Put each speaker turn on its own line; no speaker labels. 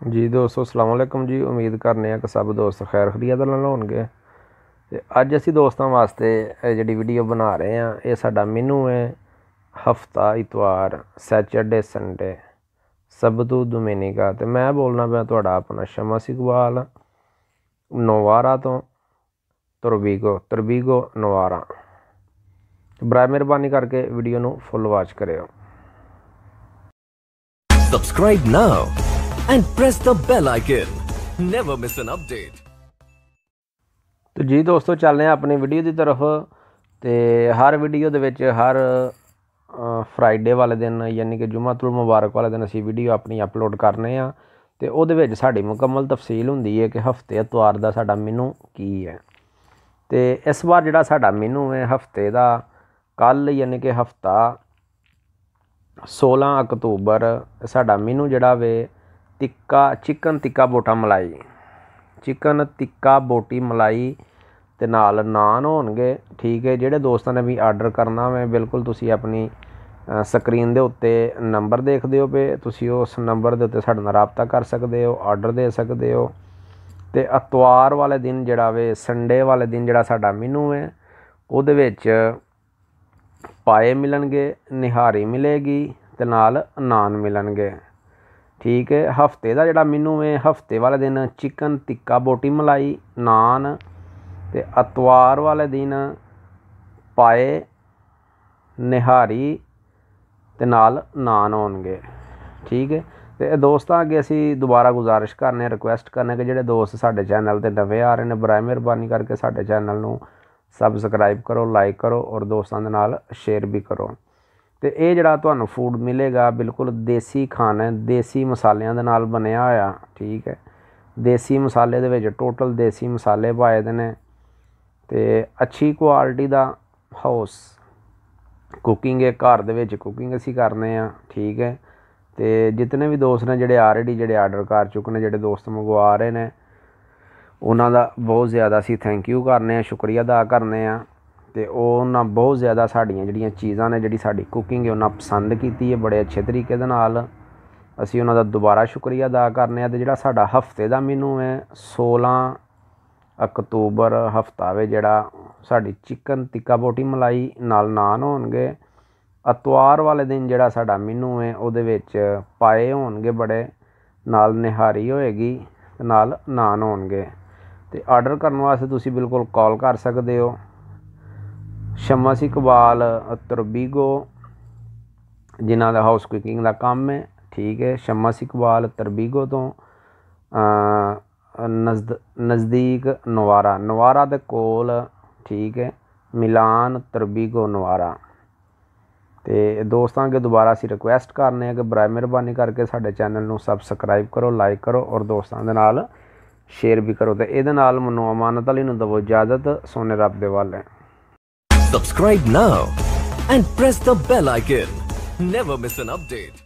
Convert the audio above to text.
जी दोस्तों अस्सलाम वालेकुम जी। उम्मीद करने कि सब दोस्त खैर खैरियत नाल होणगे। ते अज असीं दोस्तां वास्ते जिहड़ी वीडियो बना रहे हैं ये साडा मेनू है हफ्ता इतवार सैचरडे संडे सबतू दोमिनिका। ते मैं बोलना पिया तुहाडा अपना शमस इकबाल नोवारा तो तरबीगो नोवारा। बराए मेहरबानी करके वीडियो नू फुल वॉच करियो।
Subscribe now and press the bell icon. Never miss an update.
तो जी दोस्तों चलने अपनी वीडियो की तरफ। तो हर वीडियो दे विच हर फ्राइडे वाले दिन यानी कि जुम्मतुल मुबारक वाले दिन असी वीडियो अपनी अपलोड करने आ। तो उहदे विच साडी मुकम्मल तफसील हुंदी है कि हफ्ते इतवार दा साडा मेनू की है। तो इस बार जिहड़ा साडा मेनू है हफ्ते दा कल यानी कि हफ्ता 16 अक्तूबर साडा मेनू जिहड़ा वे चिकन टिक्का बोटा मलाई, चिकन टिक्का बोटी मलाई ते नाल नान होणगे। ठीक है, जिहड़े दोस्तां ने भी आर्डर करना वे बिल्कुल तुसीं अपनी स्क्रीन दे उत्ते नंबर देखदे हो पे, तुसीं उस नंबर दे उत्ते साडे नाल राबता कर सकदे हो, आर्डर दे सकदे हो। ते इतवार वाले दिन जिहड़ा वे संडे वाले दिन जिहड़ा साडा मेनू है उहदे विच पाए मिलणगे, निहारी मिलेगी ते नाल नान मिलणगे। ठीक है, हफ्ते का जिहड़ा मेनू है हफ्ते वाले दिन चिकन टिक्का बोटी मलाई नान ते इतवार वाले दिन पाए निहारी ते नाल नान होणगे। ठीक है, तो दोस्तां अगे असी दोबारा गुजारिश करने रिक्वेस्ट करने कि जिहड़े दोस्त साडे चैनल ते नवे आ रहे हैं बराए मेहरबानी करके साडे चैनल नू सबसक्राइब करो, लाइक करो और दोस्तों के नाल शेयर भी करो। तो ये जिहड़ा तुहानूं फूड मिलेगा बिल्कुल देसी खाना है, देसी मसालियां दे नाल बनिया होया। ठीक है, देसी मसाले दे विच टोटल देसी मसाले पाए दे ने ते अच्छी क्वालिटी दा हाउस कुकिंग है, घर दे विच कुकिंग असीं करने आ। ठीक है, तो जितने भी दोस्त ने जिहड़े ऑलरेडी जिहड़े आर्डर कर चुके ने, जिहड़े दोस्त मंगवा रहे ने उन्हां दा बहुत ज़्यादा असीं थैंक यू करने, शुक्रिया अदा करने आ। ते उन्हां बहुत ज़्यादा साड़ियां जिहड़ियां चीज़ां ने, जिहड़ी साडी कुकिंग है उन्हां पसंद कीती है बड़े अच्छे तरीके दे नाल। असीं उन्हां दा दोबारा शुक्रिया अदा करने आ। ते जिहड़ा साडा हफ्ते दा मेनू है 16 अक्तूबर हफ्ता वे जिहड़ा साडी चिकन टिक्का बोटी मलाई नाल नान होणगे। इतवार वाले दिन जिहड़ा साडा मेनू है उहदे विच पाए होणगे बड़े, नाल निहारी होएगी ते नाल नान होणगे। ते आर्डर करने वास्ते तुसीं बिल्कुल कॉल कर सकदे हो। शमस इकबाल तरबीगो जिन्हां दा हाउस कुकिंग दा काम है। ठीक है, शमस इकबाल तरबीगो तो नज़दीक नवारा दे कोल। ठीक है, मिलान तरबीगो नवारा। तो दोस्तों अगे दोबारा असीं रिक्वेस्ट करने कि बराए मेहरबानी करके साडे चैनल नू सबसक्राइब करो, लाइक करो और दोस्तों दे नाल शेयर भी करो। तो इहदे नाल मैनूं अमानत अली नूं दवो इजाज़त। सोने रब दे वाले।
Subscribe now and press the bell icon. Never miss an update.